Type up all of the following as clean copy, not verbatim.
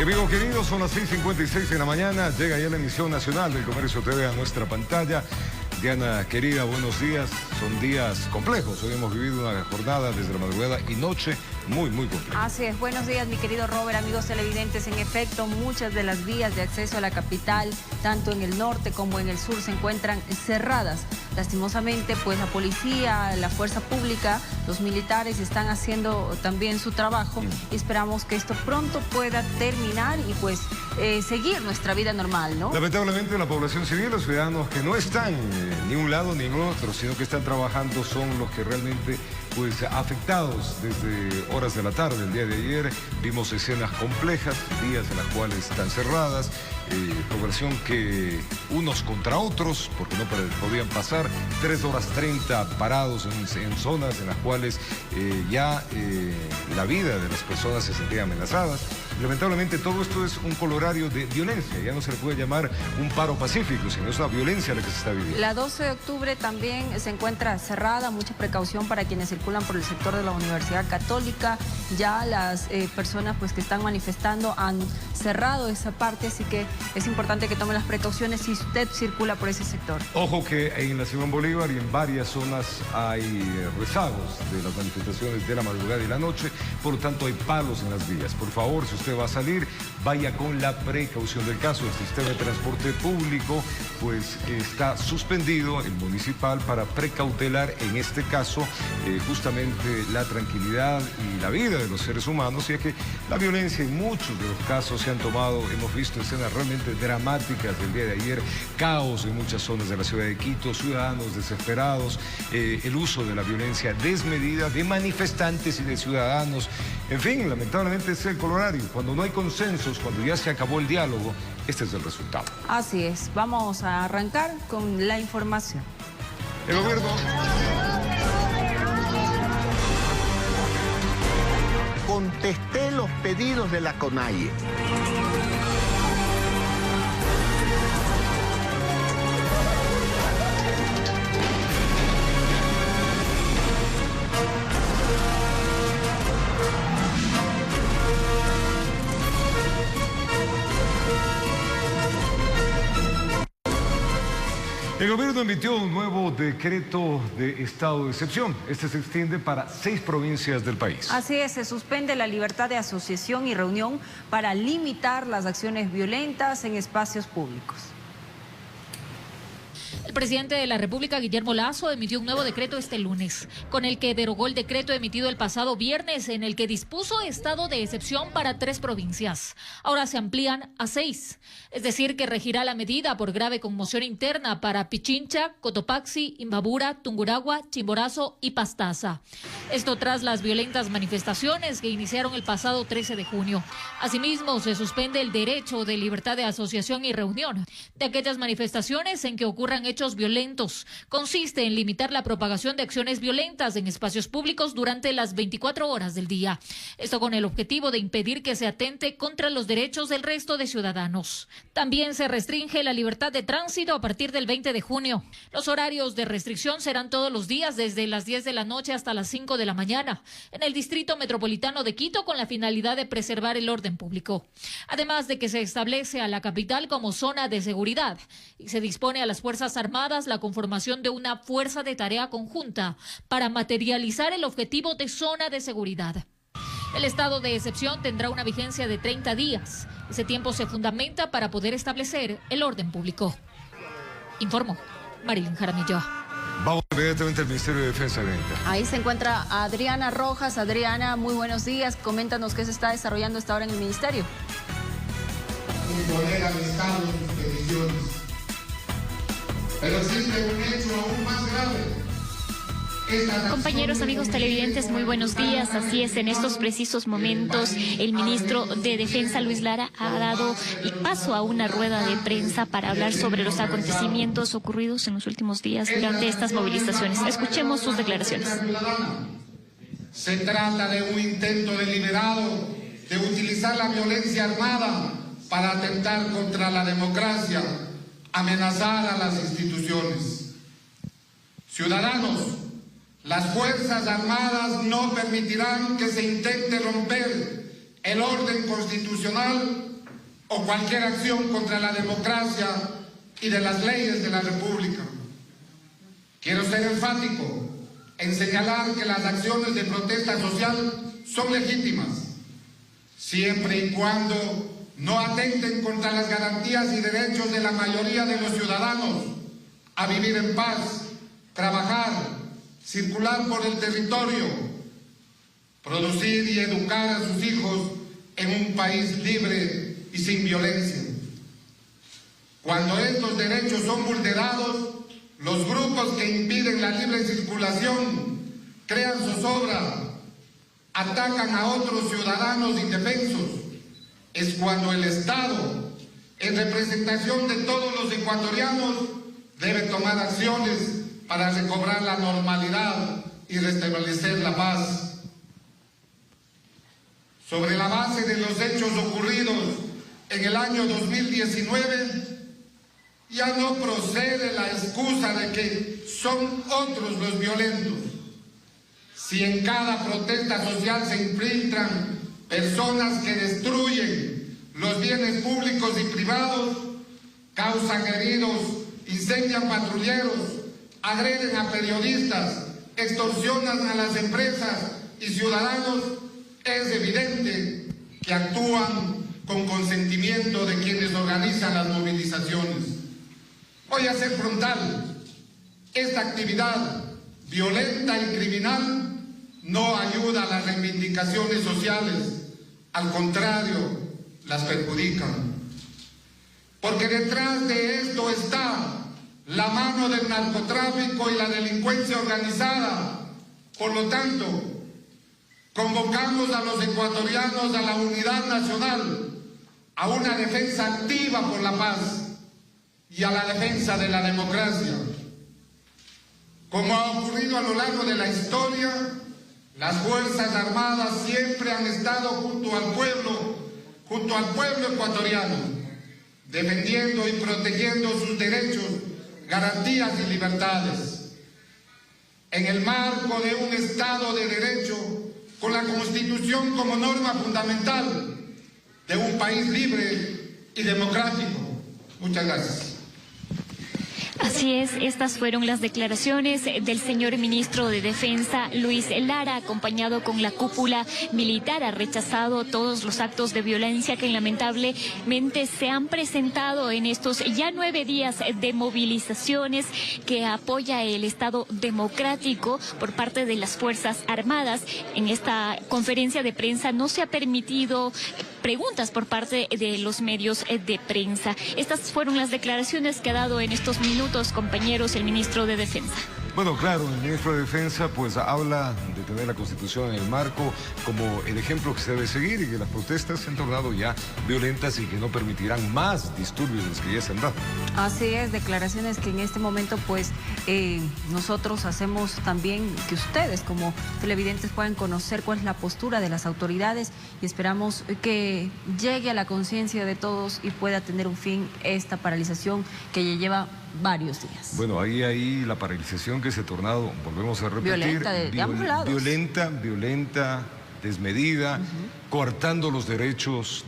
Amigos queridos, son las 6:56 de la mañana, llega ya la emisión nacional del Comercio TV a nuestra pantalla. Diana, querida, buenos días. Son días complejos. Hoy hemos vivido una jornada desde la madrugada y noche muy compleja. Así es. Buenos días, mi querido Robert, amigos televidentes. En efecto, muchas de las vías de acceso a la capital, tanto en el norte como en el sur, se encuentran cerradas. Lastimosamente, pues la policía, la fuerza pública, los militares están haciendo también su trabajo y esperamos que esto pronto pueda terminar y pues seguir nuestra vida normal, ¿no? Lamentablemente la población civil, los ciudadanos que no están ni un lado ni otro, sino que están trabajando, son los que realmente pues afectados desde horas de la tarde. El día de ayer vimos escenas complejas, días en las cuales están cerradas, población que unos contra otros, porque no podían pasar, 3 horas 30 parados en zonas en las cuales ya la vida de las personas se sentía amenazadas. Lamentablemente todo esto es un colorario de violencia, ya no se le puede llamar un paro pacífico, sino es una violencia la que se está viviendo. La 12 de octubre también se encuentra cerrada, mucha precaución para quienes circulan por el sector de la Universidad Católica. Ya las personas pues que están manifestando han cerrado esa parte, así que es importante que tome las precauciones si usted circula por ese sector. Ojo que en la Simón Bolívar y en varias zonas hay rezagos de las manifestaciones de la madrugada y la noche, por lo tanto hay palos en las vías. Por favor, si usted va a salir, vaya con la precaución del caso. El sistema de transporte público pues está suspendido, el municipal, para precautelar en este caso justamente la tranquilidad y la vida de los seres humanos, y es que la violencia en muchos de los casos se han tomado, hemos visto escenas realmente dramáticas del día de ayer, caos en muchas zonas de la ciudad de Quito, ciudadanos desesperados, el uso de la violencia desmedida de manifestantes y de ciudadanos. En fin, lamentablemente es el colorario. Cuando no hay consensos, cuando ya se acabó el diálogo, este es el resultado. Así es. Vamos a arrancar con la información. El gobierno... Contesté los pedidos de la CONAIE. El gobierno emitió un nuevo decreto de estado de excepción. Este se extiende para 6 provincias del país. Así es, se suspende la libertad de asociación y reunión para limitar las acciones violentas en espacios públicos. El presidente de la República, Guillermo Lasso, emitió un nuevo decreto este lunes, con el que derogó el decreto emitido el pasado viernes, en el que dispuso estado de excepción para 3 provincias. Ahora se amplían a 6, es decir, que regirá la medida por grave conmoción interna para Pichincha, Cotopaxi, Imbabura, Tungurahua, Chimborazo y Pastaza. Esto tras las violentas manifestaciones que iniciaron el pasado 13 de junio. Asimismo, se suspende el derecho de libertad de asociación y reunión de aquellas manifestaciones en que ocurran hechos violentos. Consiste en limitar la propagación de acciones violentas en espacios públicos durante las 24 horas del día. Esto con el objetivo de impedir que se atente contra los derechos del resto de ciudadanos. También se restringe la libertad de tránsito a partir del 20 de junio. Los horarios de restricción serán todos los días desde las 10 de la noche hasta las 5 de la mañana en el Distrito Metropolitano de Quito, con la finalidad de preservar el orden público. Además de que se establece a la capital como zona de seguridad y se dispone a las Fuerzas Armadas la conformación de una fuerza de tarea conjunta para materializar el objetivo de zona de seguridad. El estado de excepción tendrá una vigencia de 30 días. Ese tiempo se fundamenta para poder establecer el orden público. Informó Marilyn Jaramillo. Vamos inmediatamente al Ministerio de Defensa. Ahí se encuentra Adriana Rojas. Adriana, muy buenos días. Coméntanos qué se está desarrollando hasta ahora en el Ministerio. Imponer al Estado sus peticiones. Pero existe un hecho aún más grave. Compañeros, amigos televidentes, muy buenos días. Así es, en estos precisos momentos el ministro de Defensa, Luis Lara, ha dado paso a una rueda de prensa para hablar sobre los acontecimientos ocurridos en los últimos días durante estas movilizaciones. Escuchemos sus declaraciones. Se trata de un intento deliberado de utilizar la violencia armada para atentar contra la democracia, amenazar a las instituciones. Ciudadanos, las Fuerzas Armadas no permitirán que se intente romper el orden constitucional o cualquier acción contra la democracia y de las leyes de la República. Quiero ser enfático en señalar que las acciones de protesta social son legítimas, siempre y cuando no atenten contra las garantías y derechos de la mayoría de los ciudadanos a vivir en paz, trabajar, circular por el territorio, producir y educar a sus hijos en un país libre y sin violencia. Cuando estos derechos son vulnerados, los grupos que impiden la libre circulación crean zozobra, atacan a otros ciudadanos indefensos. Es cuando el Estado, en representación de todos los ecuatorianos, debe tomar acciones para recobrar la normalidad y restablecer la paz. Sobre la base de los hechos ocurridos en el año 2019, ya no procede la excusa de que son otros los violentos. Si en cada protesta social se infiltran personas que destruyen los bienes públicos y privados, causan heridos, incendian patrulleros, agreden a periodistas, extorsionan a las empresas y ciudadanos, es evidente que actúan con consentimiento de quienes organizan las movilizaciones. Voy a ser frontal. Esta actividad violenta y criminal no ayuda a las reivindicaciones sociales, al contrario, las perjudican. Porque detrás de esto está la mano del narcotráfico y la delincuencia organizada. Por lo tanto, convocamos a los ecuatorianos a la unidad nacional, a una defensa activa por la paz y a la defensa de la democracia. Como ha ocurrido a lo largo de la historia, las Fuerzas Armadas siempre han estado junto al pueblo ecuatoriano, defendiendo y protegiendo sus derechos, garantías y libertades. En el marco de un Estado de Derecho, con la Constitución como norma fundamental de un país libre y democrático. Muchas gracias. Así es, estas fueron las declaraciones del señor ministro de Defensa, Luis Lara, acompañado con la cúpula militar. Ha rechazado todos los actos de violencia que lamentablemente se han presentado en estos ya 9 días de movilizaciones que apoya el Estado democrático por parte de las Fuerzas Armadas. En esta conferencia de prensa no se ha permitido preguntas por parte de los medios de prensa. Estas fueron las declaraciones que ha dado en estos minutos, compañeros, el ministro de Defensa. Bueno, claro, el ministro de Defensa pues habla de tener la Constitución en el marco como el ejemplo que se debe seguir y que las protestas se han tornado ya violentas y que no permitirán más disturbios de los que ya se han dado. Así es, declaraciones que en este momento pues nosotros hacemos también que ustedes como televidentes puedan conocer cuál es la postura de las autoridades y esperamos que llegue a la conciencia de todos y pueda tener un fin esta paralización que ya lleva varios días. Bueno, ahí la paralización que se ha tornado, volvemos a repetir, violenta de ambos lados. Violenta, desmedida, coartando los derechos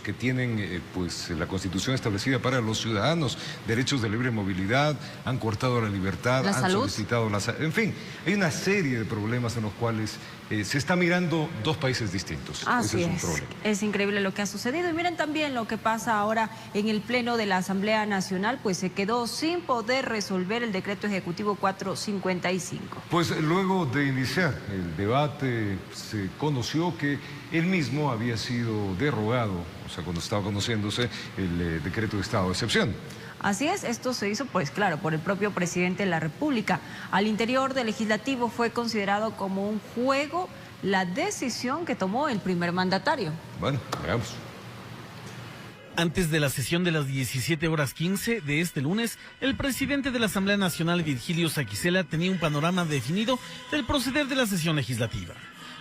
que tienen pues la Constitución establecida para los ciudadanos, derechos de libre movilidad, han cortado la libertad, la han salud. solicitado la salud. En fin, hay una serie de problemas en los cuales se está mirando dos países distintos. Así Ese es un problema. Es increíble lo que ha sucedido. Y miren también lo que pasa ahora en el Pleno de la Asamblea Nacional, pues se quedó sin poder resolver el decreto ejecutivo 455. Pues luego de iniciar el debate se conoció que él mismo había sido derogado, o sea, cuando estaba conociéndose el decreto de estado de excepción. Así es, esto se hizo, pues claro, por el propio presidente de la República. Al interior del legislativo fue considerado como un juego la decisión que tomó el primer mandatario. Bueno, veamos. Antes de la sesión de las 17:15 de este lunes, el presidente de la Asamblea Nacional, Virgilio Saquicela, tenía un panorama definido del proceder de la sesión legislativa,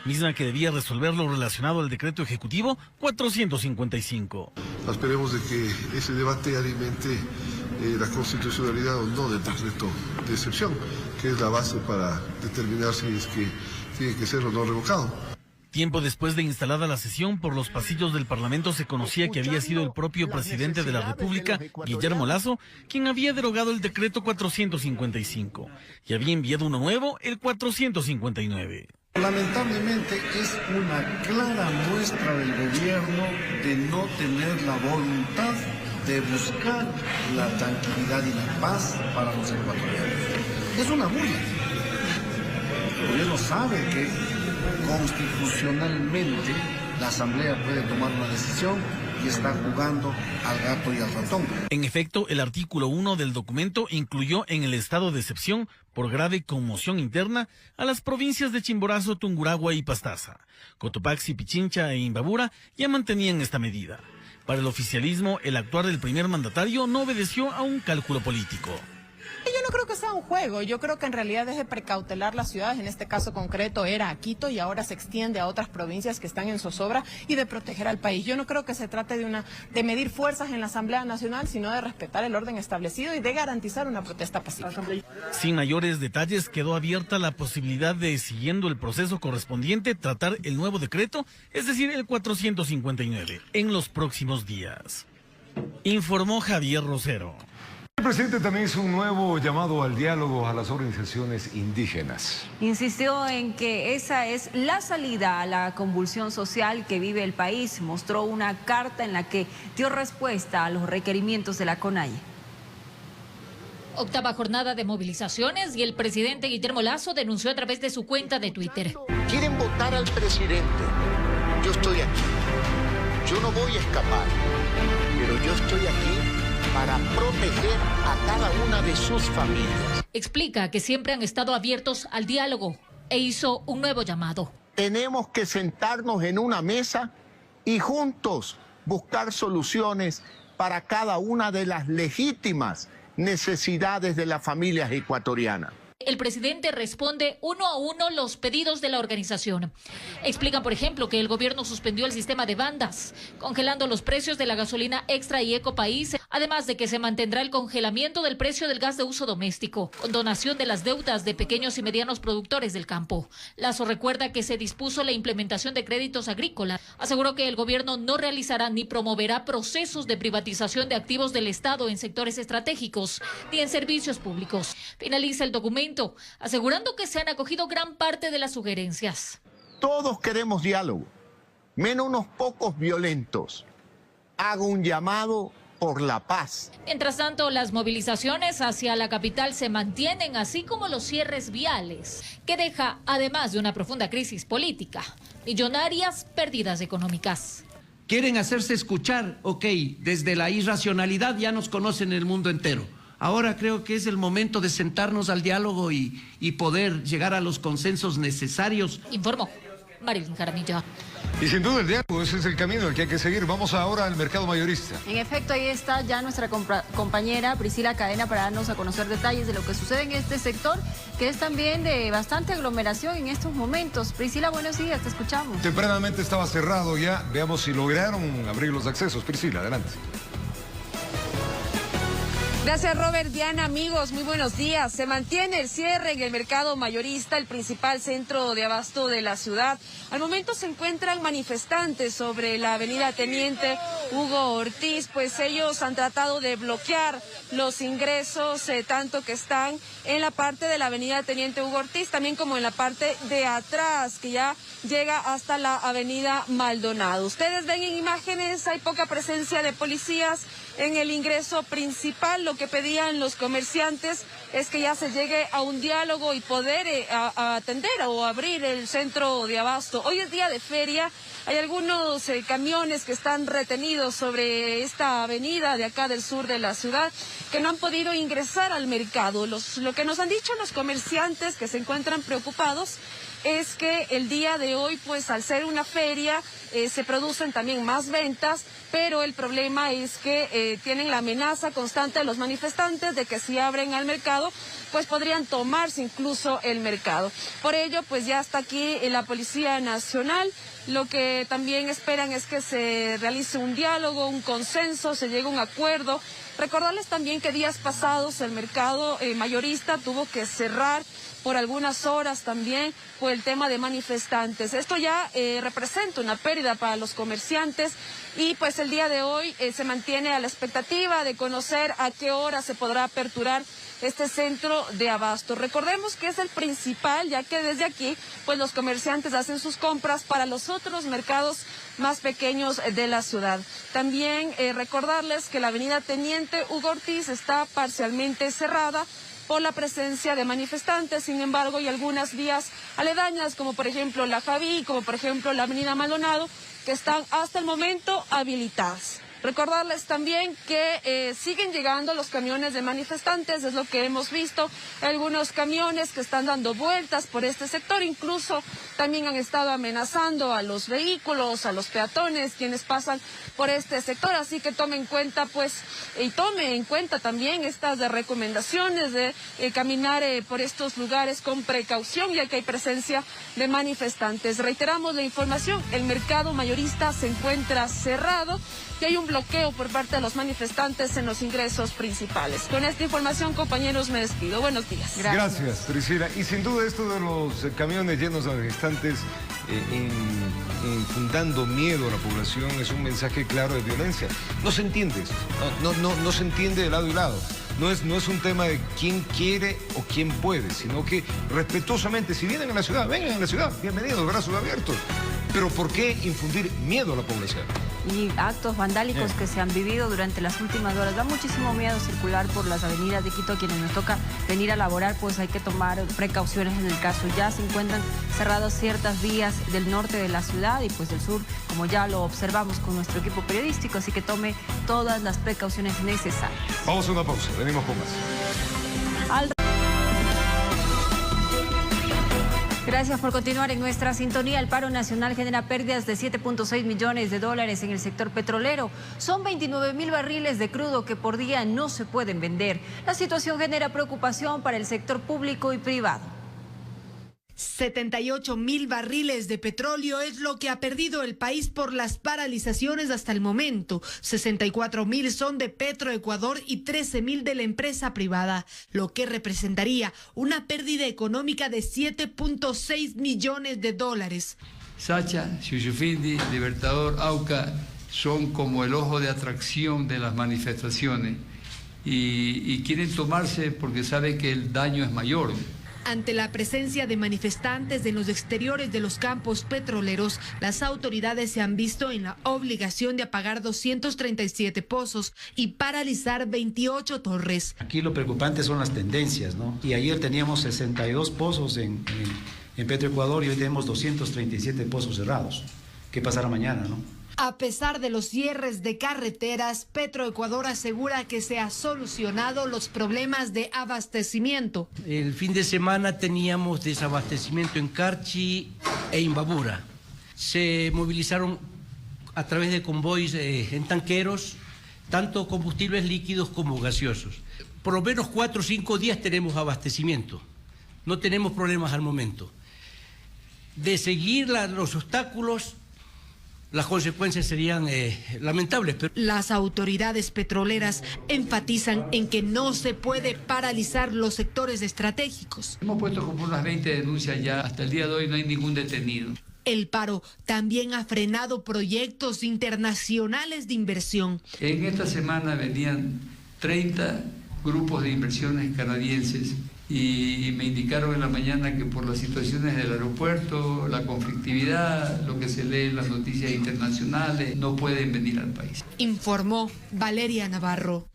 misma que debía resolver lo relacionado al decreto ejecutivo 455. Esperemos de que ese debate alimente la constitucionalidad o no del decreto de excepción, que es la base para determinar si es que tiene que ser o no revocado. Tiempo después de instalada la sesión, por los pasillos del Parlamento se conocía que había sido el propio presidente de la República, Guillermo Lasso, quien había derogado el decreto 455 y había enviado uno nuevo, el 459. Lamentablemente es una clara muestra del gobierno de no tener la voluntad de buscar la tranquilidad y la paz para los ecuatorianos. Es una burla. El gobierno sabe que constitucionalmente la Asamblea puede tomar una decisión y está jugando al gato y al ratón. En efecto, el artículo 1 del documento incluyó en el estado de excepción por grave conmoción interna a las provincias de Chimborazo, Tungurahua y Pastaza. Cotopaxi, Pichincha e Imbabura ya mantenían esta medida. Para el oficialismo, el actuar del primer mandatario no obedeció a un cálculo político. Yo no creo que sea un juego, yo creo que en realidad es de precautelar las ciudades, en este caso concreto era a Quito y ahora se extiende a otras provincias que están en zozobra y de proteger al país. Yo no creo que se trate de medir fuerzas en la Asamblea Nacional, sino de respetar el orden establecido y de garantizar una protesta pacífica. Sin mayores detalles, quedó abierta la posibilidad de, siguiendo el proceso correspondiente, tratar el nuevo decreto, es decir, el 459, en los próximos días. Informó Javier Rosero. El presidente también hizo un nuevo llamado al diálogo a las organizaciones indígenas. Insistió en que esa es la salida a la convulsión social que vive el país. Mostró una carta en la que dio respuesta a los requerimientos de la CONAIE. Octava jornada de movilizaciones y el presidente Guillermo Lasso denunció a través de su cuenta de Twitter. Quieren votar al presidente. Yo estoy aquí. Yo no voy a escapar, pero yo estoy aquí para proteger a cada una de sus familias. Explica que siempre han estado abiertos al diálogo e hizo un nuevo llamado. Tenemos que sentarnos en una mesa y juntos buscar soluciones para cada una de las legítimas necesidades de las familias ecuatorianas. El presidente responde uno a uno los pedidos de la organización. Explican, por ejemplo, que el gobierno suspendió el sistema de bandas, congelando los precios de la gasolina extra y Ecopaís, además de que se mantendrá el congelamiento del precio del gas de uso doméstico, con donación de las deudas de pequeños y medianos productores del campo. Lasso recuerda que se dispuso la implementación de créditos agrícolas. Aseguró que el gobierno no realizará ni promoverá procesos de privatización de activos del Estado en sectores estratégicos ni en servicios públicos. Finaliza el documento asegurando que se han acogido gran parte de las sugerencias. Todos queremos diálogo, menos unos pocos violentos. Hago un llamado por la paz. Mientras tanto, las movilizaciones hacia la capital se mantienen, así como los cierres viales, que deja, además de una profunda crisis política, millonarias pérdidas económicas. Quieren hacerse escuchar, ok, desde la irracionalidad ya nos conocen el mundo entero. Ahora creo que es el momento de sentarnos al diálogo y poder llegar a los consensos necesarios. Informó Marilyn Jaramillo. Y sin duda el diálogo, ese es el camino el que hay que seguir. Vamos ahora al mercado mayorista. En efecto, ahí está ya nuestra compañera Priscila Cadena para darnos a conocer detalles de lo que sucede en este sector, que es también de bastante aglomeración en estos momentos. Priscila, buenos días, te escuchamos. Tempranamente estaba cerrado ya. Veamos si lograron abrir los accesos. Priscila, adelante. Gracias, Robert. Diana, amigos, muy buenos días. Se mantiene el cierre en el mercado mayorista, el principal centro de abasto de la ciudad. Al momento se encuentran manifestantes sobre la avenida Teniente Hugo Ortiz, pues ellos han tratado de bloquear los ingresos, tanto que están en la parte de la avenida Teniente Hugo Ortiz, también como en la parte de atrás, que ya llega hasta la avenida Maldonado. Ustedes ven en imágenes, hay poca presencia de policías en el ingreso principal. Lo que pedían los comerciantes es que ya se llegue a un diálogo y poder atender o abrir el centro de abasto. Hoy es día de feria, hay algunos camiones que están retenidos sobre esta avenida de acá del sur de la ciudad que no han podido ingresar al mercado. Lo que nos han dicho los comerciantes que se encuentran preocupados es que el día de hoy, pues al ser una feria, se producen también más ventas, pero el problema es que tienen la amenaza constante de los manifestantes de que si abren al mercado, pues podrían tomarse incluso el mercado. Por ello, pues ya está aquí la Policía Nacional. Lo que también esperan es que se realice un diálogo, un consenso, se llegue a un acuerdo Recordarles también que días pasados el mercado mayorista tuvo que cerrar por algunas horas también por el tema de manifestantes. Esto ya representa una pérdida para los comerciantes y pues el día de hoy se mantiene a la expectativa de conocer a qué hora se podrá aperturar este centro de abasto. Recordemos que es el principal, ya que desde aquí pues los comerciantes hacen sus compras para los otros mercados más pequeños de la ciudad. También recordarles que la avenida Teniente Hugo Ortiz está parcialmente cerrada por la presencia de manifestantes. Sin embargo, hay algunas vías aledañas, como por ejemplo la Javí, como por ejemplo la avenida Maldonado, que están hasta el momento habilitadas. Recordarles también que siguen llegando los camiones de manifestantes, es lo que hemos visto, algunos camiones que están dando vueltas por este sector, incluso también han estado amenazando a los vehículos, a los peatones, quienes pasan por este sector, así que tome en cuenta también estas recomendaciones de caminar por estos lugares con precaución, ya que hay presencia de manifestantes. Reiteramos la información, el mercado mayorista se encuentra cerrado y hay un bloqueo por parte de los manifestantes en los ingresos principales. Con esta información, compañeros, me despido. Buenos días. Gracias, Priscila. Y sin duda esto de los camiones llenos de manifestantes infundando miedo a la población es un mensaje claro de violencia. No se entiende esto, no se entiende de lado y lado. No es un tema de quién quiere o quién puede, sino que respetuosamente, si vienen a la ciudad, vengan a la ciudad, bienvenidos, brazos abiertos. Pero ¿por qué infundir miedo a la población? Y actos vandálicos que se han vivido durante las últimas horas. Da muchísimo miedo circular por las avenidas de Quito. A quienes nos toca venir a laborar, pues hay que tomar precauciones en el caso. Ya se encuentran cerradas ciertas vías del norte de la ciudad y pues del sur, como ya lo observamos con nuestro equipo periodístico, así que tome todas las precauciones necesarias. Vamos a una pausa, venimos con más. Gracias por continuar en nuestra sintonía. El paro nacional genera pérdidas de 7.6 millones de dólares en el sector petrolero. Son 29.000 barriles de crudo que por día no se pueden vender. La situación genera preocupación para el sector público y privado. 78.000 barriles de petróleo es lo que ha perdido el país por las paralizaciones hasta el momento. 64.000 son de Petroecuador y 13.000 de la empresa privada, lo que representaría una pérdida económica de 7.6 millones de dólares. Sacha, Shushufindi, Libertador, Auca son como el ojo de atracción de las manifestaciones y quieren tomarse porque saben que el daño es mayor. Ante la presencia de manifestantes en los exteriores de los campos petroleros, las autoridades se han visto en la obligación de apagar 237 pozos y paralizar 28 torres. Aquí lo preocupante son las tendencias, ¿no? Y ayer teníamos 62 pozos en Petroecuador y hoy tenemos 237 pozos cerrados. ¿Qué pasará mañana, no? A pesar de los cierres de carreteras, Petroecuador asegura que se han solucionado los problemas de abastecimiento. El fin de semana teníamos desabastecimiento en Carchi e Imbabura. Se movilizaron a través de convoys en tanqueros, tanto combustibles líquidos como gaseosos. Por lo menos 4 o 5 días tenemos abastecimiento. No tenemos problemas al momento. De seguir los obstáculos, las consecuencias serían lamentables. Pero las autoridades petroleras enfatizan en que no se puede paralizar los sectores estratégicos. Hemos puesto como unas 20 denuncias ya. Hasta el día de hoy no hay ningún detenido. El paro también ha frenado proyectos internacionales de inversión. En esta semana venían 30 grupos de inversiones canadienses y me indicaron en la mañana que por las situaciones del aeropuerto, la conflictividad, lo que se lee en las noticias internacionales, no pueden venir al país. Informó Valeria Navarro.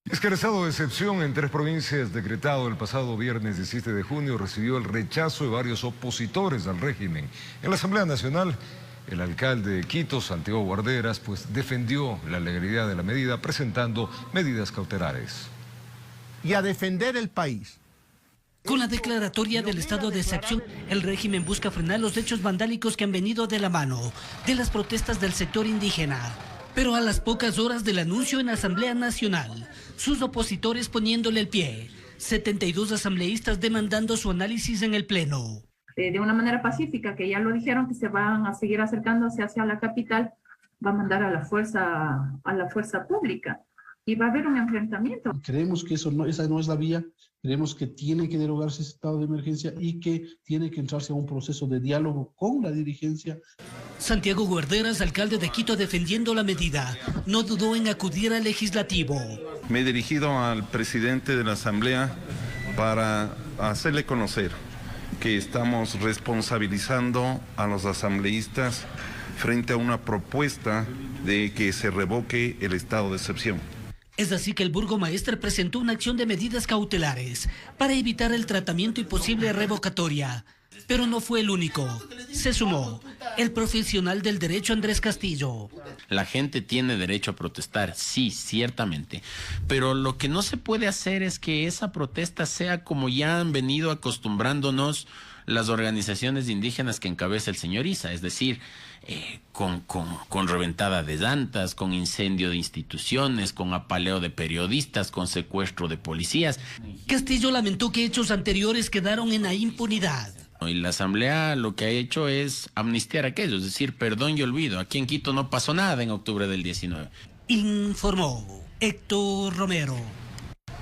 Es que el estado de excepción en 3 provincias decretado el pasado viernes 17 de junio recibió el rechazo de varios opositores al régimen. En la Asamblea Nacional, el alcalde de Quito, Santiago Guarderas, pues defendió la legalidad de la medida presentando medidas cautelares. Y a defender el país. Con la declaratoria del estado de excepción, el régimen busca frenar los hechos vandálicos que han venido de la mano de las protestas del sector indígena. Pero a las pocas horas del anuncio en Asamblea Nacional, sus opositores poniéndole el pie, 72 asambleístas demandando su análisis en el Pleno. De una manera pacífica, que ya lo dijeron que se van a seguir acercándose hacia la capital, va a mandar a la fuerza pública. y va a haber un enfrentamiento. Creemos que esa no es la vía, creemos que tiene que derogarse ese estado de emergencia y que tiene que entrarse a un proceso de diálogo con la dirigencia. Santiago Guarderas, alcalde de Quito, defendiendo la medida, no dudó en acudir al legislativo. Me he dirigido al presidente de la Asamblea para hacerle conocer que estamos responsabilizando a los asambleístas frente a una propuesta de que se revoque el estado de excepción. Es así que el burgomaestre presentó una acción de medidas cautelares para evitar el tratamiento y posible revocatoria. Pero no fue el único. Se sumó el profesional del derecho Andrés Castillo. La gente tiene derecho a protestar, sí, ciertamente. Pero lo que no se puede hacer es que esa protesta sea como ya han venido acostumbrándonos las organizaciones indígenas que encabeza el señor Issa, es decir, con reventada de llantas, con incendio de instituciones, con apaleo de periodistas, con secuestro de policías. Castillo lamentó que hechos anteriores quedaron en la impunidad. Y la Asamblea lo que ha hecho es amnistiar a aquellos, es decir, perdón y olvido. Aquí en Quito no pasó nada en octubre del 19. Informó Héctor Romero.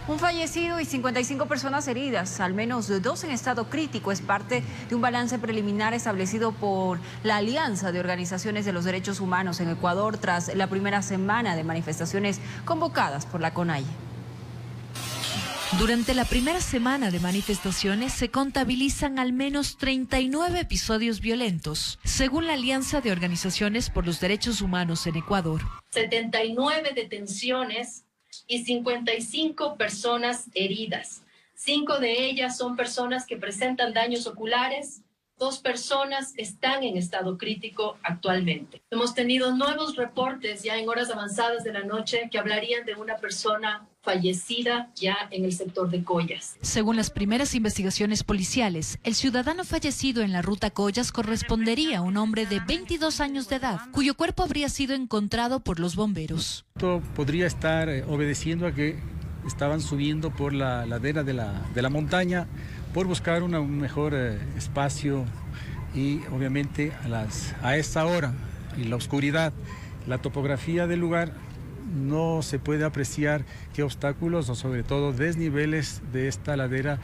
Un fallecido y 55 personas heridas, al menos 2 en estado crítico, es parte de un balance preliminar establecido por la Alianza de Organizaciones de los Derechos Humanos en Ecuador tras la primera semana de manifestaciones convocadas por la CONAIE. Durante la primera semana de manifestaciones se contabilizan al menos 39 episodios violentos, según la Alianza de Organizaciones por los Derechos Humanos en Ecuador. 79 detenciones y 55 personas heridas. 5 de ellas son personas que presentan daños oculares. 2 personas están en estado crítico actualmente. Hemos tenido nuevos reportes ya en horas avanzadas de la noche que hablarían de una persona fallecida ya en el sector de Collas. Según las primeras investigaciones policiales, el ciudadano fallecido en la ruta Collas correspondería a un hombre de 22 años de edad, cuyo cuerpo habría sido encontrado por los bomberos. Esto podría estar obedeciendo a que estaban subiendo por la ladera de la montaña por buscar un mejor espacio y obviamente a esta hora y la oscuridad, la topografía del lugar, no se puede apreciar qué obstáculos o sobre todo desniveles de esta ladera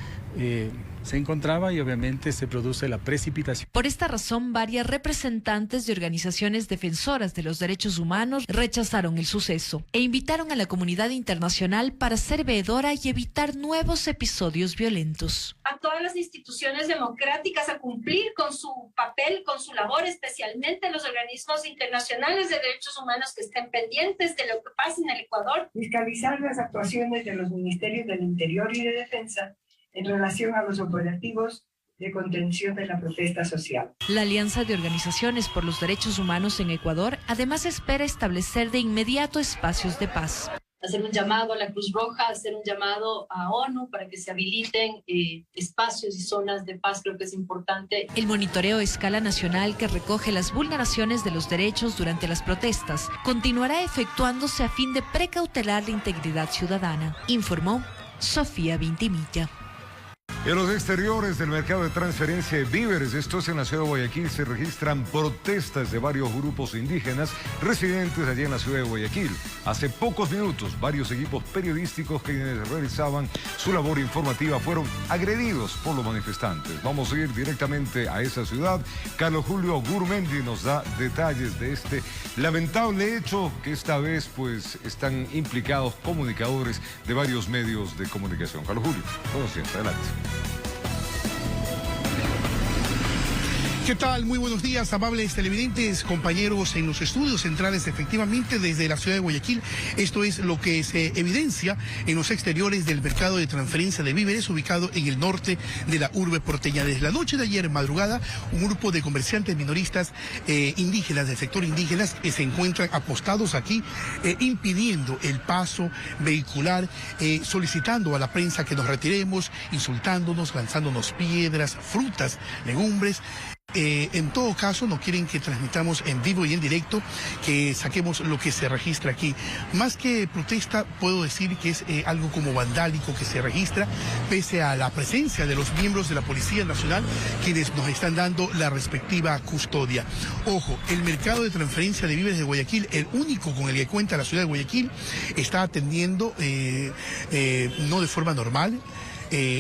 se encontraba y obviamente se produce la precipitación. Por esta razón, varias representantes de organizaciones defensoras de los derechos humanos rechazaron el suceso e invitaron a la comunidad internacional para ser veedora y evitar nuevos episodios violentos. A todas las instituciones democráticas a cumplir con su papel, con su labor, especialmente los organismos internacionales de derechos humanos que estén pendientes de lo que pasa en el Ecuador. Fiscalizar las actuaciones de los ministerios del Interior y de Defensa en relación a los operativos de contención de la protesta social. La Alianza de Organizaciones por los Derechos Humanos en Ecuador además espera establecer de inmediato espacios de paz. Hacer un llamado a la Cruz Roja, hacer un llamado a ONU para que se habiliten espacios y zonas de paz, creo que es importante. El monitoreo a escala nacional que recoge las vulneraciones de los derechos durante las protestas continuará efectuándose a fin de precautelar la integridad ciudadana, informó Sofía Vintimilla. En los exteriores del mercado de transferencia de víveres, esto es en la ciudad de Guayaquil, se registran protestas de varios grupos indígenas residentes allí en la ciudad de Guayaquil. Hace pocos minutos, varios equipos periodísticos que realizaban su labor informativa fueron agredidos por los manifestantes. Vamos a ir directamente a esa ciudad. Carlos Julio Gurmendi nos da detalles de este lamentable hecho que esta vez pues están implicados comunicadores de varios medios de comunicación. Carlos Julio, todo siempre, adelante. ¿Qué tal? Muy buenos días, amables televidentes, compañeros en los estudios centrales, efectivamente desde la ciudad de Guayaquil. Esto es lo que se evidencia en los exteriores del mercado de transferencia de víveres ubicado en el norte de la urbe porteña. Desde la noche de ayer madrugada, un grupo de comerciantes minoristas indígenas, del sector indígenas, que se encuentran apostados aquí, impidiendo el paso vehicular, solicitando a la prensa que nos retiremos, insultándonos, lanzándonos piedras, frutas, legumbres. en todo caso no quieren que transmitamos en vivo y en directo, que saquemos lo que se registra aquí. Más que protesta, puedo decir que es algo como vandálico que se registra, pese a la presencia de los miembros de la Policía Nacional, quienes nos están dando la respectiva custodia. Ojo, el mercado de transferencia de víveres de Guayaquil, el único con el que cuenta la ciudad de Guayaquil, está atendiendo no de forma normal.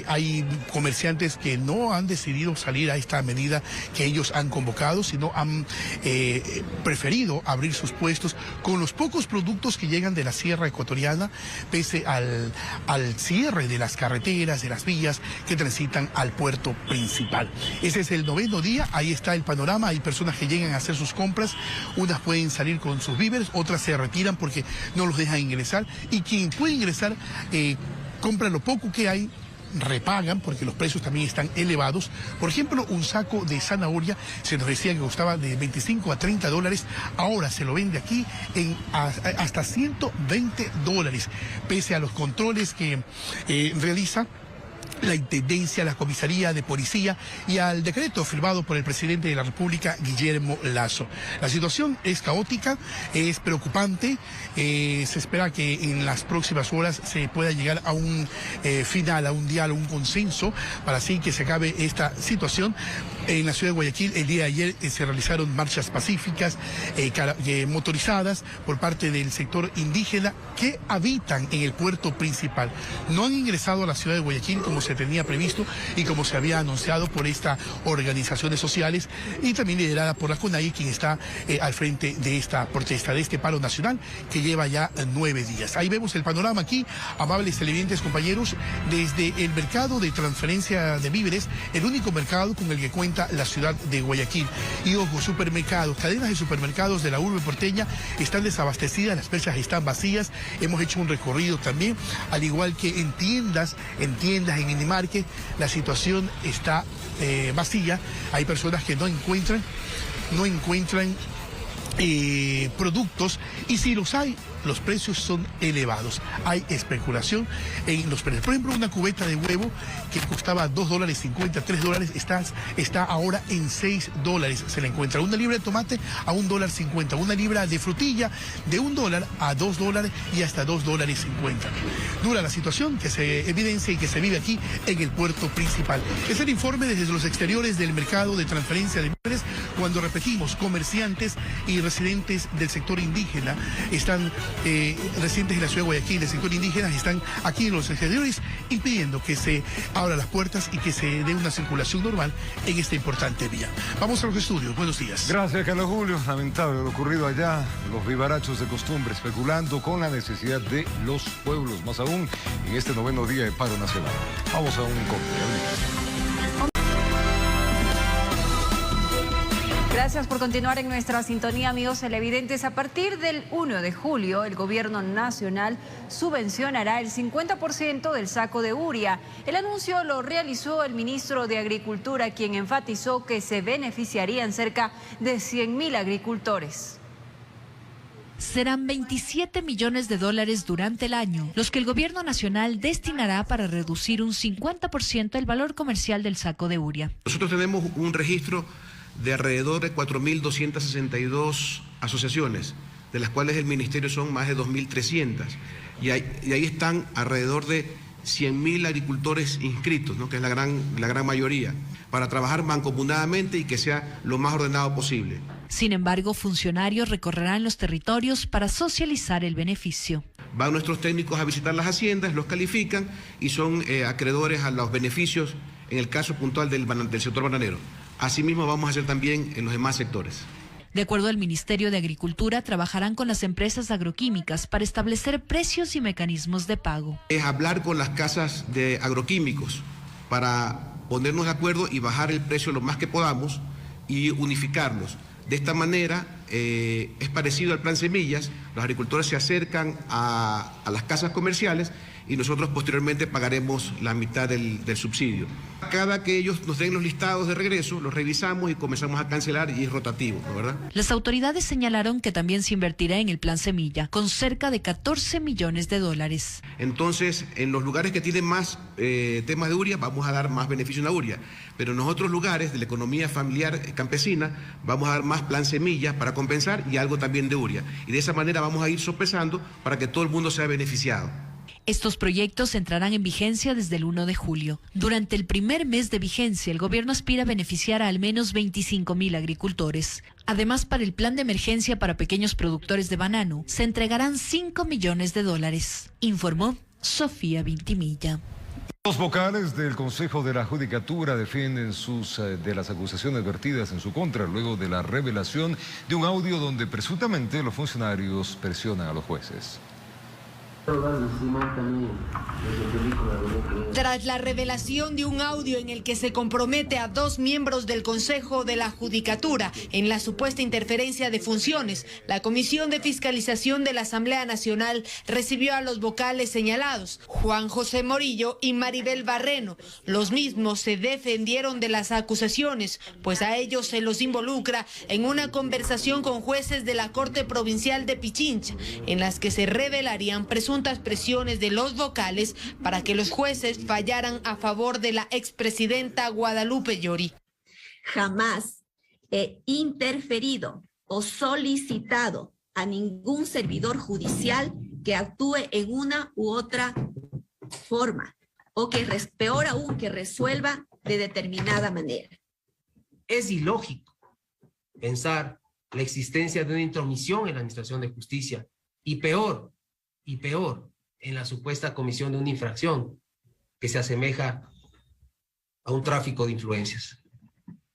Hay comerciantes que no han decidido salir a esta medida que ellos han convocado, sino han preferido abrir sus puestos con los pocos productos que llegan de la sierra ecuatoriana, pese al cierre de las carreteras, de las vías que transitan al puerto principal. Ese es el 9º día, ahí está el panorama. Hay personas que llegan a hacer sus compras, unas pueden salir con sus víveres, otras se retiran porque no los dejan ingresar, y quien puede ingresar compra lo poco que hay, repagan porque los precios también están elevados. Por ejemplo, un saco de zanahoria se nos decía que costaba de 25 a 30 dólares, ahora se lo vende aquí en hasta 120 dólares, pese a los controles que realiza la Intendencia, la Comisaría de Policía y al decreto firmado por el presidente de la República, Guillermo Lasso. La situación es caótica, es preocupante, se espera que en las próximas horas se pueda llegar a un final, a un diálogo, un consenso, para así que se acabe esta situación. En la ciudad de Guayaquil, el día de ayer se realizaron marchas pacíficas, motorizadas por parte del sector indígena que habitan en el puerto principal. No han ingresado a la ciudad de Guayaquil como se tenía previsto y como se había anunciado por estas organizaciones sociales, y también liderada por la CONAIE, quien está al frente de esta protesta, de este paro nacional que lleva ya 9 días. Ahí vemos el panorama aquí, amables televidentes, compañeros, desde el mercado de transferencia de víveres, el único mercado con el que cuenta la ciudad de Guayaquil. Y ojo, supermercados, cadenas de supermercados de la urbe porteña están desabastecidas, las perchas están vacías. Hemos hecho un recorrido también, al igual que en tiendas, en Minimarket, la situación está vacía. Hay personas que no encuentran productos, y si los hay, los precios son elevados. Hay especulación en los precios. Por ejemplo, una cubeta de huevo que costaba $2.50, $3, está ahora en $6. Se la encuentra. Una libra de tomate a $1.50. Una libra de frutilla de $1 a $2 y hasta $2.50. Dura la situación que se evidencia y que se vive aquí en el puerto principal. Es el informe desde los exteriores del mercado de transferencia de víveres, cuando repetimos, comerciantes y residentes del sector indígena están residentes de la ciudad de Guayaquil, del sector indígena, están aquí en los exteriores impidiendo que se abran las puertas y que se dé una circulación normal en esta importante vía. Vamos a los estudios. Buenos días. Gracias, Carlos Julio. Lamentable lo ocurrido allá. Los vivarachos de costumbre especulando con la necesidad de los pueblos, más aún en este 9º día de paro nacional. Vamos a un corte. Gracias por continuar en nuestra sintonía, amigos televidentes. A partir del 1 de julio, el gobierno nacional subvencionará el 50% del saco de uria. El anuncio lo realizó el ministro de Agricultura, quien enfatizó que se beneficiarían cerca de 100.000 agricultores. Serán 27 millones de dólares durante el año, los que el gobierno nacional destinará para reducir un 50% el valor comercial del saco de uria. Nosotros tenemos un registro de alrededor de 4.262 asociaciones, de las cuales el ministerio son más de 2.300, y ahí están alrededor de 100.000 agricultores inscritos, ¿no?, que es la gran mayoría, para trabajar mancomunadamente y que sea lo más ordenado posible. Sin embargo, funcionarios recorrerán los territorios para socializar el beneficio. Van nuestros técnicos a visitar las haciendas, los califican y son acreedores a los beneficios en el caso puntual del sector bananero. Asimismo vamos a hacer también en los demás sectores. De acuerdo al Ministerio de Agricultura, trabajarán con las empresas agroquímicas para establecer precios y mecanismos de pago. Es hablar con las casas de agroquímicos para ponernos de acuerdo y bajar el precio lo más que podamos y unificarlos. De esta manera es parecido al plan Semillas. Los agricultores se acercan a las casas comerciales y nosotros posteriormente pagaremos la mitad del subsidio. Cada que ellos nos den los listados de regreso, los revisamos y comenzamos a cancelar y es rotativo, ¿no, verdad? Las autoridades señalaron que también se invertirá en el Plan Semilla, con cerca de 14 millones de dólares. Entonces, en los lugares que tienen más temas de uria, vamos a dar más beneficio en la uria. Pero en los otros lugares de la economía familiar campesina, vamos a dar más Plan Semilla para compensar y algo también de uria. Y de esa manera vamos a ir sopesando para que todo el mundo sea beneficiado. Estos proyectos entrarán en vigencia desde el 1 de julio. Durante el primer mes de vigencia, el gobierno aspira a beneficiar a al menos 25.000 agricultores. Además, para el plan de emergencia para pequeños productores de banano, se entregarán 5 millones de dólares, informó Sofía Vintimilla. Los vocales del Consejo de la Judicatura defienden de las acusaciones vertidas en su contra luego de la revelación de un audio donde presuntamente los funcionarios presionan a los jueces. Tras la revelación de un audio en el que se compromete a 2 miembros del Consejo de la Judicatura en la supuesta interferencia de funciones, la Comisión de Fiscalización de la Asamblea Nacional recibió a los vocales señalados, Juan José Morillo y Maribel Barreno. Los mismos se defendieron de las acusaciones, pues a ellos se los involucra en una conversación con jueces de la Corte Provincial de Pichincha, en las que se revelarían presuntas presiones de los vocales para que los jueces fallaran a favor de la expresidenta Guadalupe Llori. Jamás he interferido o solicitado a ningún servidor judicial que actúe en una u otra forma o que, peor aún, que resuelva de determinada manera. Es ilógico pensar la existencia de una intromisión en la administración de justicia y peor, en la supuesta comisión de una infracción que se asemeja a un tráfico de influencias.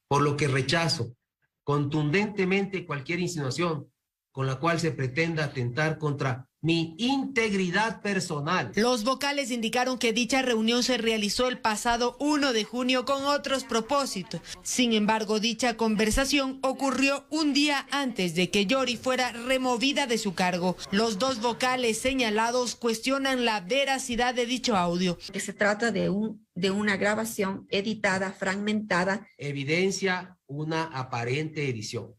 Por lo que rechazo contundentemente cualquier insinuación con la cual se pretenda atentar contra mi integridad personal. Los vocales indicaron que dicha reunión se realizó el pasado 1 de junio con otros propósitos. Sin embargo, dicha conversación ocurrió un día antes de que Llori fuera removida de su cargo. Los 2 vocales señalados cuestionan la veracidad de dicho audio. Que se trata de una grabación editada, fragmentada. Evidencia una aparente edición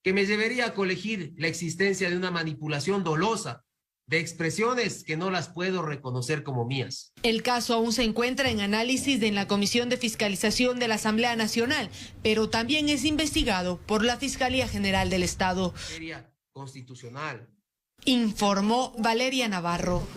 que me debería colegir la existencia de una manipulación dolosa de expresiones que no las puedo reconocer como mías. El caso aún se encuentra en análisis en la Comisión de Fiscalización de la Asamblea Nacional, pero también es investigado por la Fiscalía General del Estado. Constitucional. Informó Valeria Navarro.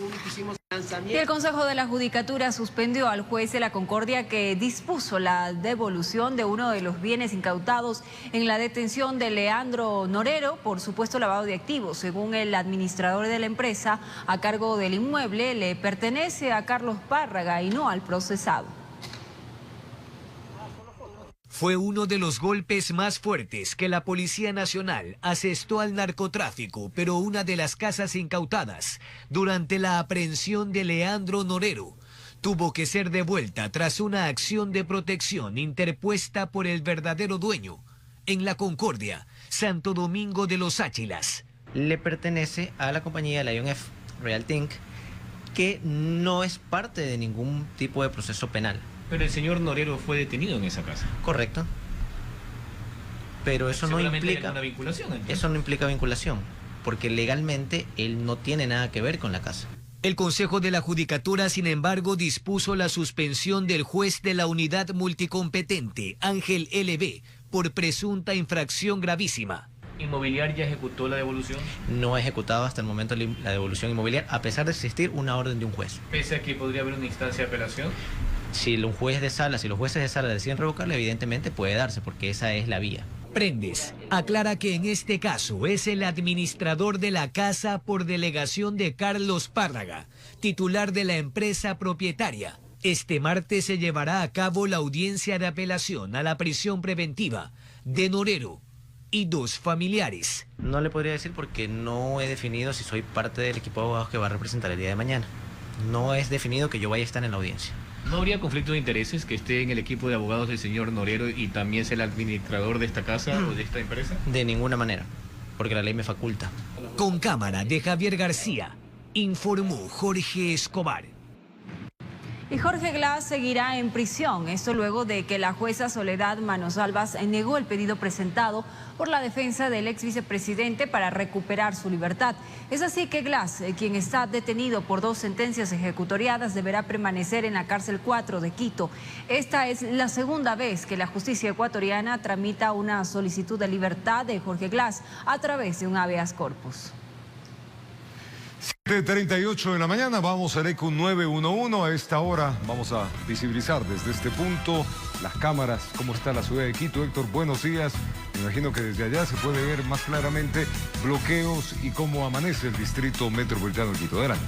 Y el Consejo de la Judicatura suspendió al juez de la Concordia que dispuso la devolución de uno de los bienes incautados en la detención de Leandro Norero por supuesto lavado de activos. Según el administrador de la empresa a cargo del inmueble, le pertenece a Carlos Párraga y no al procesado. Fue uno de los golpes más fuertes que la Policía Nacional asestó al narcotráfico, pero una de las casas incautadas durante la aprehensión de Leandro Norero tuvo que ser devuelta tras una acción de protección interpuesta por el verdadero dueño en La Concordia, Santo Domingo de los Áchilas. Le pertenece a la compañía Lion F Realty Inc., que no es parte de ningún tipo de proceso penal. Pero el señor Norero fue detenido en esa casa. Correcto. Pero eso no implica una vinculación. ¿Entonces? Eso no implica vinculación, porque legalmente él no tiene nada que ver con la casa. El Consejo de la Judicatura, sin embargo, dispuso la suspensión del juez de la unidad multicompetente, Ángel LB, por presunta infracción gravísima. ¿Inmobiliar ya ejecutó la devolución? No ha ejecutado hasta el momento la devolución inmobiliar, a pesar de existir una orden de un juez. ¿Pese a que podría haber una instancia de apelación? Si los jueces de sala deciden revocarla, evidentemente puede darse, porque esa es la vía. Prendes aclara que en este caso es el administrador de la casa por delegación de Carlos Párraga, titular de la empresa propietaria. Este martes se llevará a cabo la audiencia de apelación a la prisión preventiva de Norero y 2 familiares. No le podría decir porque no he definido si soy parte del equipo de abogados que va a representar el día de mañana. No es definido que yo vaya a estar en la audiencia. ¿No habría conflicto de intereses que esté en el equipo de abogados del señor Norero y también sea el administrador de esta casa o de esta empresa? De ninguna manera, porque la ley me faculta. Con cámara de Javier García, informó Jorge Escobar. Y Jorge Glass seguirá en prisión, esto luego de que la jueza Soledad Manosalvas negó el pedido presentado por la defensa del ex vicepresidente para recuperar su libertad. Es así que Glass, quien está detenido por 2 sentencias ejecutoriadas, deberá permanecer en la cárcel 4 de Quito. Esta es la segunda vez que la justicia ecuatoriana tramita una solicitud de libertad de Jorge Glass a través de un habeas corpus. 7:38 de la mañana, vamos al ECU 911. A esta hora vamos a visibilizar desde este punto las cámaras, cómo está la ciudad de Quito. Héctor, buenos días. Me imagino que desde allá se puede ver más claramente bloqueos y cómo amanece el distrito metropolitano de Quito. Adelante.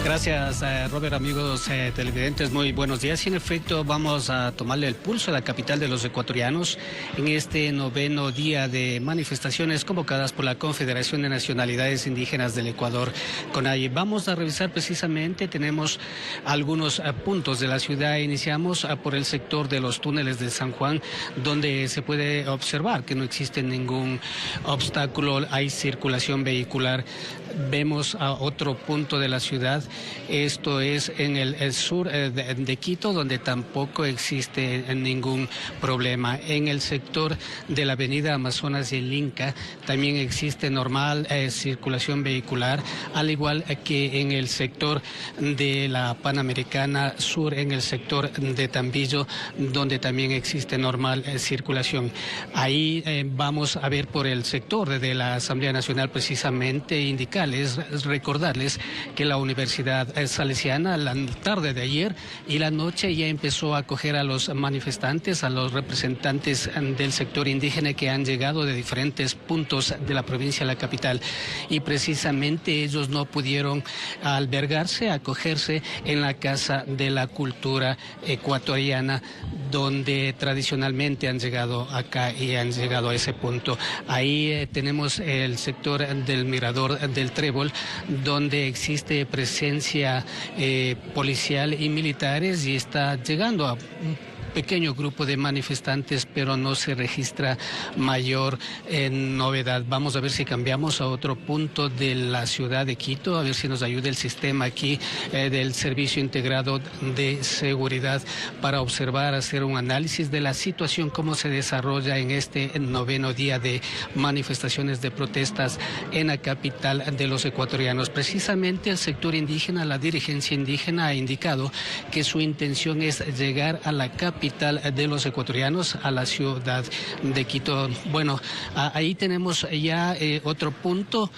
Gracias, Robert, amigos televidentes, muy buenos días. Y en efecto, vamos a tomarle el pulso a la capital de los ecuatorianos en este 9º día de manifestaciones convocadas por la Confederación de Nacionalidades Indígenas del Ecuador, CONAIE. Vamos a revisar precisamente, tenemos algunos puntos de la ciudad. Iniciamos por el sector de los túneles de San Juan, donde se puede observar que no existe ningún obstáculo, hay circulación vehicular. Vemos a otro punto de la ciudad, esto es en el sur de Quito, donde tampoco existe ningún problema. En el sector de la avenida Amazonas y el Inca también existe normal circulación vehicular, al igual que en el sector de la Panamericana Sur, en el sector de Tambillo, donde también existe normal circulación. Ahí vamos a ver por el sector de la Asamblea Nacional precisamente indicar. Es recordarles que la Universidad Salesiana la tarde de ayer y la noche ya empezó a acoger a los manifestantes, a los representantes del sector indígena que han llegado de diferentes puntos de la provincia de la capital, y precisamente ellos no pudieron albergarse, acogerse en la Casa de la Cultura Ecuatoriana, donde tradicionalmente han llegado acá y han llegado a ese punto. Ahí tenemos el sector del Mirador del Trébol, donde existe presencia policial y militares, y está llegando a un pequeño grupo de manifestantes, pero no se registra mayor novedad. Vamos a ver si cambiamos a otro punto de la ciudad de Quito, a ver si nos ayuda el sistema aquí del Servicio Integrado de Seguridad para observar, hacer un análisis de la situación, cómo se desarrolla en este 9º día de manifestaciones de protestas en la capital de los ecuatorianos. Precisamente el sector indígena, la dirigencia indígena ha indicado que su intención es llegar a la capital de los ecuatorianos, a la ciudad de Quito. Bueno, ahí tenemos ya otro punto.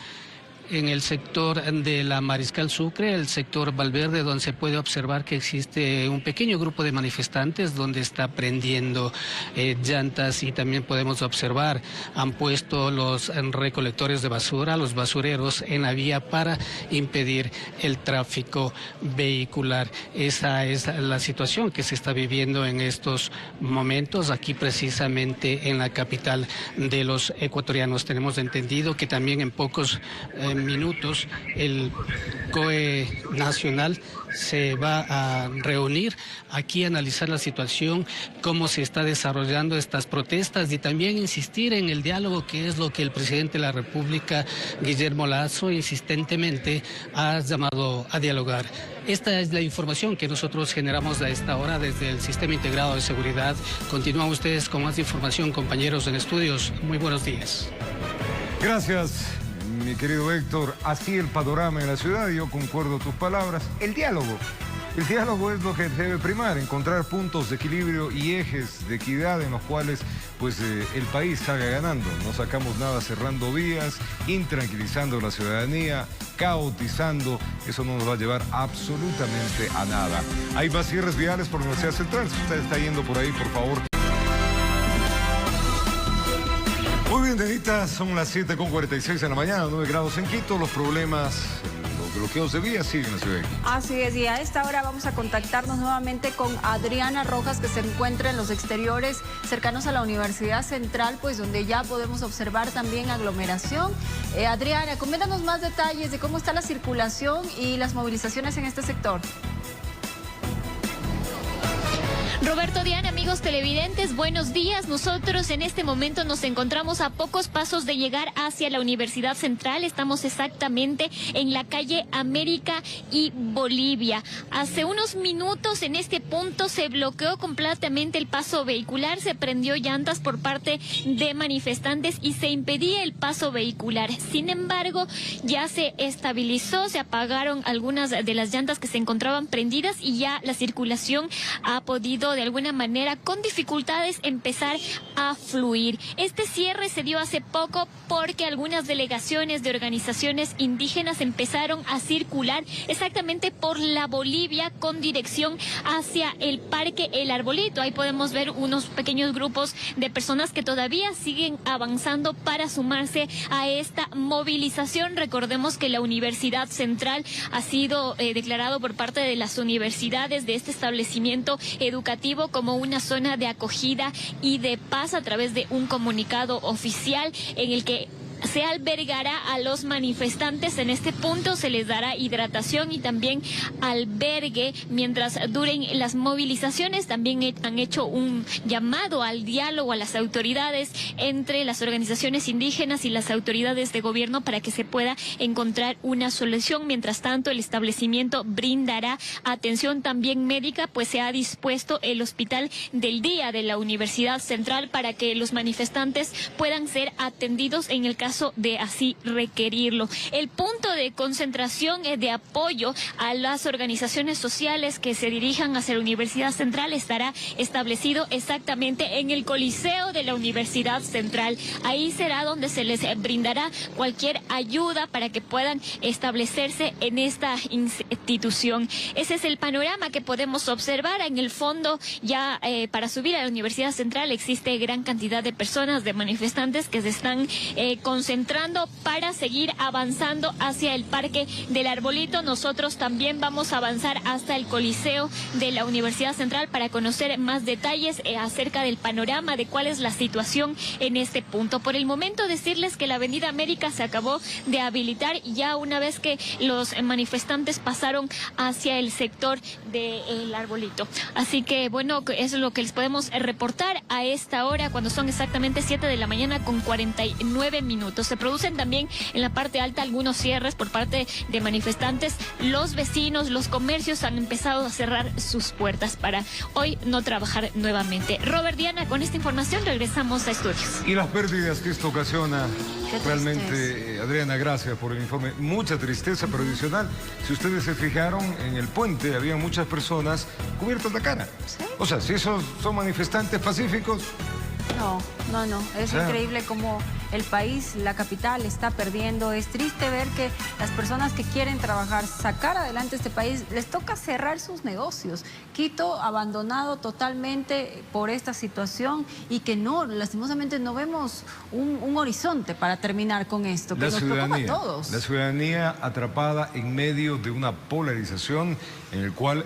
En el sector de la Mariscal Sucre, el sector Valverde, donde se puede observar que existe un pequeño grupo de manifestantes donde está prendiendo llantas, y también podemos observar, han puesto los recolectores de basura, los basureros en la vía para impedir el tráfico vehicular. Esa es la situación que se está viviendo en estos momentos aquí precisamente en la capital de los ecuatorianos. Tenemos entendido que también en pocos minutos el COE nacional se va a reunir aquí a analizar la situación, cómo se está desarrollando estas protestas, y también insistir en el diálogo, que es lo que el presidente de la República, Guillermo Lasso, insistentemente ha llamado a dialogar. Esta es la información que nosotros generamos a esta hora desde el Sistema Integrado de Seguridad. Continúan ustedes con más información, compañeros en estudios. Muy buenos días. Gracias, mi querido Héctor. Así el panorama en la ciudad, y yo concuerdo tus palabras. El diálogo es lo que debe primar, encontrar puntos de equilibrio y ejes de equidad en los cuales pues el país salga ganando. No sacamos nada cerrando vías, intranquilizando a la ciudadanía, caotizando. Eso no nos va a llevar absolutamente a nada. Hay más cierres viales por la Universidad Central. Si usted está yendo por ahí, por favor. Muy bien, Denita, son las 7:46 de la mañana, 9 grados en Quito. Los problemas, los bloqueos de vías siguen en la ciudad de Quito. Así es, y a esta hora vamos a contactarnos nuevamente con Adriana Rojas, que se encuentra en los exteriores cercanos a la Universidad Central, pues donde ya podemos observar también aglomeración. Adriana, coméntanos más detalles de cómo está la circulación y las movilizaciones en este sector. Roberto, Diana, amigos televidentes, buenos días. Nosotros en este momento nos encontramos a pocos pasos de llegar hacia la Universidad Central. Estamos exactamente en la calle América y Bolivia. Hace unos minutos en este punto se bloqueó completamente el paso vehicular, se prendió llantas por parte de manifestantes y se impedía el paso vehicular. Sin embargo, ya se estabilizó, se apagaron algunas de las llantas que se encontraban prendidas y ya la circulación ha podido de alguna manera con dificultades empezar a fluir. Este cierre se dio hace poco porque algunas delegaciones de organizaciones indígenas empezaron a circular exactamente por la Bolivia con dirección hacia el Parque El Arbolito. Ahí podemos ver unos pequeños grupos de personas que todavía siguen avanzando para sumarse a esta movilización. Recordemos que la Universidad Central ha sido declarado por parte de las universidades de este establecimiento educativo como una zona de acogida y de paz a través de un comunicado oficial en el que se albergará a los manifestantes. En este punto se les dará hidratación y también albergue mientras duren las movilizaciones. También han hecho un llamado al diálogo a las autoridades entre las organizaciones indígenas y las autoridades de gobierno para que se pueda encontrar una solución. Mientras tanto, el establecimiento brindará atención también médica, pues se ha dispuesto el hospital del día de la Universidad Central para que los manifestantes puedan ser atendidos en el caso de así requerirlo. El punto de concentración de apoyo a las organizaciones sociales que se dirijan hacia la Universidad Central estará establecido exactamente en el Coliseo de la Universidad Central. Ahí será donde se les brindará cualquier ayuda para que puedan establecerse en esta institución. Ese es el panorama que podemos observar. En el fondo, ya para subir a la Universidad Central existe gran cantidad de personas, de manifestantes que se están concentrando para seguir avanzando hacia el Parque del Arbolito. Nosotros también vamos a avanzar hasta el Coliseo de la Universidad Central para conocer más detalles acerca del panorama de cuál es la situación en este punto. Por el momento, decirles que la Avenida América se acabó de habilitar ya una vez que los manifestantes pasaron hacia el sector del Arbolito. Así que bueno, eso es lo que les podemos reportar a esta hora, cuando son exactamente 7 de la mañana con 49 minutos. Se producen también en la parte alta algunos cierres por parte de manifestantes. Los vecinos, los comercios han empezado a cerrar sus puertas para hoy no trabajar nuevamente. Robert, Diana, con esta información regresamos a estudios. Y las pérdidas que esto ocasiona, realmente, Adriana, gracias por el informe. Mucha tristeza, pero adicional, si ustedes se fijaron, en el puente había muchas personas cubiertas la cara. ¿Sí? O sea, si esos son manifestantes pacíficos. No. Es increíble cómo el país, la capital, está perdiendo. Es triste ver que las personas que quieren trabajar, sacar adelante este país, les toca cerrar sus negocios. Quito abandonado totalmente por esta situación y que no, lastimosamente no vemos un horizonte para terminar con esto, que nos preocupa a todos. La ciudadanía atrapada en medio de una polarización en el cual,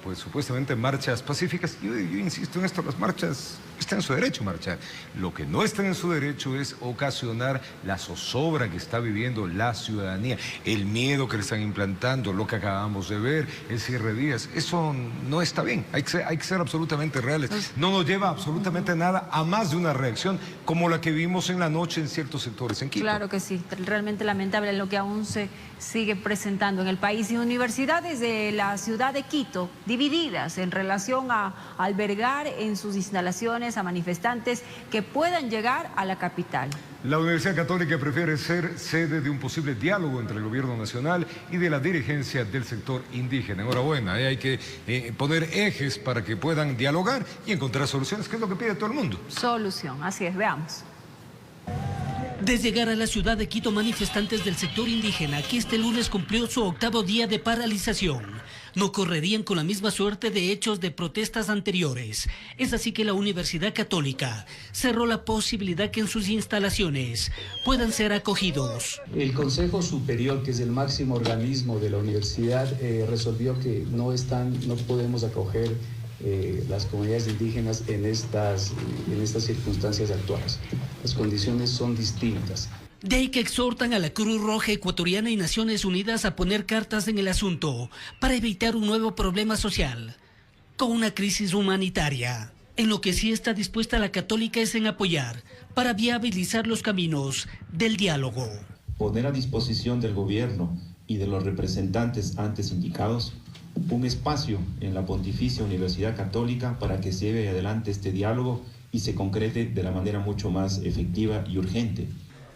pues supuestamente marchas pacíficas. Yo insisto en esto, las marchas están en su derecho a marchar. Lo que no está en su derecho es ocasionar la zozobra que está viviendo la ciudadanía, el miedo que le están implantando, lo que acabamos de ver, el cierre de días. Eso no está bien, hay que ser absolutamente reales. No nos lleva absolutamente nada a más de una reacción como la que vimos en la noche en ciertos sectores en Quito. Claro que sí, realmente lamentable lo que aún se sigue presentando en el país. Y universidades de la ciudad de Quito divididas en relación a albergar en sus instalaciones a manifestantes que puedan llegar a la capital. La Universidad Católica prefiere ser sede de un posible diálogo entre el gobierno nacional y de la dirigencia del sector indígena. Enhorabuena, hay que poner ejes para que puedan dialogar y encontrar soluciones, que es lo que pide todo el mundo. Solución, así es, veamos. Desde llegar a la ciudad de Quito, manifestantes del sector indígena que este lunes cumplió su 8º día de paralización no correrían con la misma suerte de hechos de protestas anteriores. Es así que la Universidad Católica cerró la posibilidad que en sus instalaciones puedan ser acogidos. El Consejo Superior, que es el máximo organismo de la universidad, resolvió que no podemos acoger las comunidades indígenas en estas circunstancias actuales. Las condiciones son distintas. De ahí que exhortan a la Cruz Roja Ecuatoriana y Naciones Unidas a poner cartas en el asunto para evitar un nuevo problema social. con una crisis humanitaria. En lo que sí está dispuesta la Católica es en apoyar para viabilizar los caminos del diálogo. Poner a disposición del gobierno y de los representantes antes indicados un espacio en la Pontificia Universidad Católica para que se lleve adelante este diálogo y se concrete de la manera mucho más efectiva y urgente.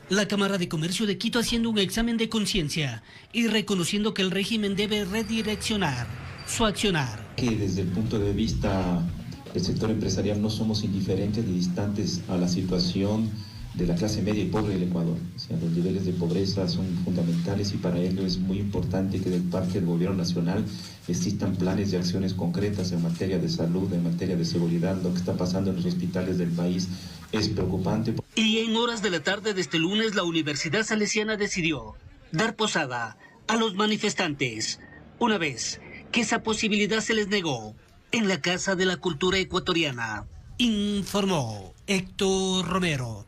La Cámara de Comercio de Quito haciendo un examen de conciencia y reconociendo que el régimen debe redireccionar su accionar. Que desde el punto de vista del sector empresarial no somos indiferentes ni distantes a la situación de la clase media y pobre del Ecuador. O sea, los niveles de pobreza son fundamentales y para ello es muy importante que de parte del gobierno nacional existan planes de acciones concretas en materia de salud, en materia de seguridad. Lo que está pasando en los hospitales del país es preocupante. Y en horas de la tarde de este lunes, la Universidad Salesiana decidió dar posada a los manifestantes, una vez que esa posibilidad se les negó en la Casa de la Cultura Ecuatoriana. Informó Héctor Romero.